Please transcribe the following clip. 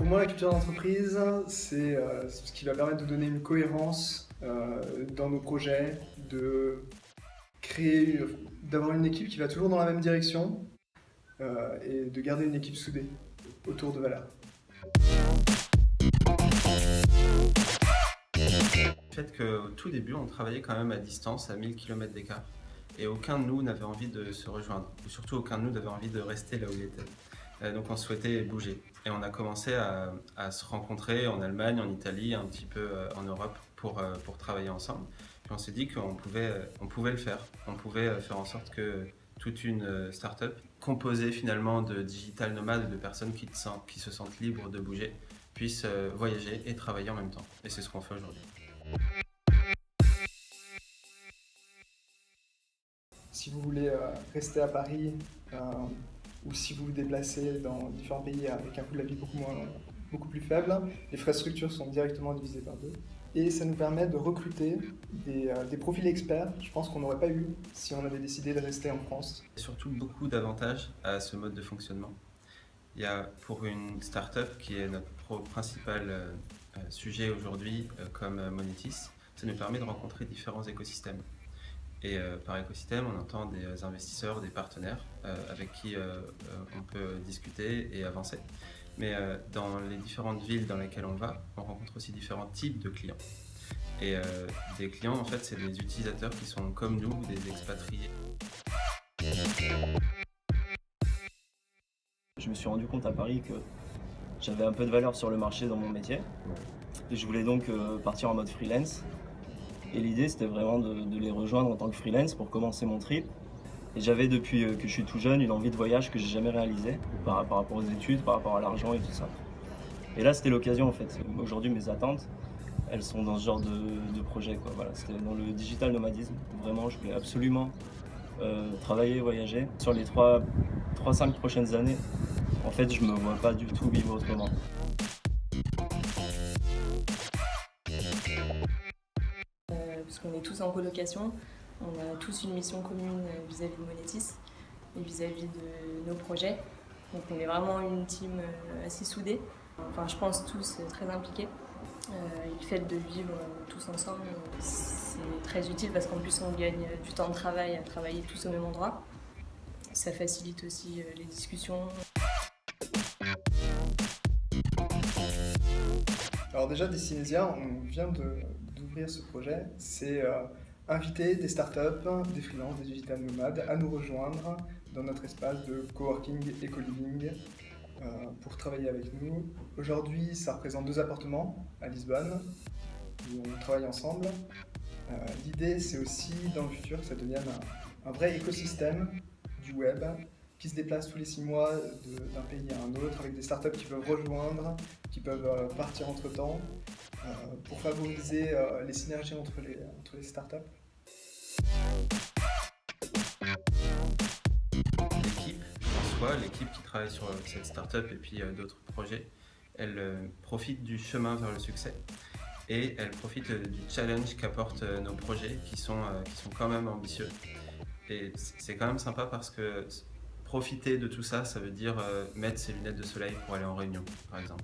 Pour moi, la culture d'entreprise, c'est ce qui va permettre de donner une cohérence dans nos projets, de créer, d'avoir une équipe qui va toujours dans la même direction et de garder une équipe soudée autour de valeurs. Le fait qu'au tout début, on travaillait quand même à distance, à 1000 km d'écart, et aucun de nous n'avait envie de se rejoindre, ou surtout aucun de nous n'avait envie de rester là où il était. Donc on souhaitait bouger, et on a commencé à se rencontrer en Allemagne, en Italie, un petit peu en Europe pour travailler ensemble. Puis on s'est dit qu'on pouvait le faire, on pouvait faire en sorte que toute une start-up composée finalement de digital nomades, de personnes qui se sentent libres de bouger, puissent voyager et travailler en même temps. Et c'est ce qu'on fait aujourd'hui. Si vous voulez rester à Paris ou si vous vous déplacez dans différents pays avec un coût de la vie beaucoup plus faible, les frais de structure sont directement divisés par deux. Et ça nous permet de recruter des profils experts, je pense qu'on n'aurait pas eu si on avait décidé de rester en France. Il y a surtout beaucoup d'avantages à ce mode de fonctionnement. Il y a pour une start-up qui est notre principal sujet aujourd'hui comme Monetis, ça nous permet de rencontrer différents écosystèmes. Et par écosystème, on entend des investisseurs, des partenaires avec qui on peut discuter et avancer. Mais dans les différentes villes dans lesquelles on va, on rencontre aussi différents types de clients. Et des clients, en fait, c'est des utilisateurs qui sont comme nous, des expatriés. Je me suis rendu compte à Paris que j'avais un peu de valeur sur le marché dans mon métier. Et je voulais donc partir en mode freelance. Et l'idée, c'était vraiment de les rejoindre en tant que freelance pour commencer mon trip. Et j'avais depuis que je suis tout jeune une envie de voyage que j'ai jamais réalisée par rapport aux études, par rapport à l'argent et tout ça. Et là, c'était l'occasion en fait. Aujourd'hui, mes attentes, elles sont dans ce genre de projet, quoi. Voilà, c'était dans le digital nomadisme. Vraiment, je voulais absolument travailler, voyager. Sur les 3-5 prochaines années, en fait, je me vois pas du tout vivre autrement. Parce qu'on est tous en colocation, on a tous une mission commune vis-à-vis de Monetis et vis-à-vis de nos projets. Donc on est vraiment une team assez soudée. Enfin, je pense tous très impliqués. Et le fait de vivre tous ensemble, c'est très utile parce qu'en plus on gagne du temps de travail à travailler tous au même endroit. Ça facilite aussi les discussions. Alors déjà, Destinesia, on vient d'ouvrir ce projet, c'est inviter des startups, des freelances, des digital nomades à nous rejoindre dans notre espace de coworking et co-living pour travailler avec nous. Aujourd'hui, ça représente 2 appartements à Lisbonne où on travaille ensemble. L'idée, c'est aussi dans le futur que ça devienne un vrai écosystème du web qui se déplace tous les 6 mois d'un pays à un autre, avec des startups qui peuvent rejoindre, qui peuvent partir entre temps, pour favoriser les synergies entre les startups. L'équipe en soi, l'équipe qui travaille sur cette startup et puis d'autres projets, elle profite du chemin vers le succès et elle profite du challenge qu'apportent nos projets qui sont quand même ambitieux. Et c'est quand même sympa parce que profiter de tout ça, ça veut dire mettre ses lunettes de soleil pour aller en réunion, par exemple.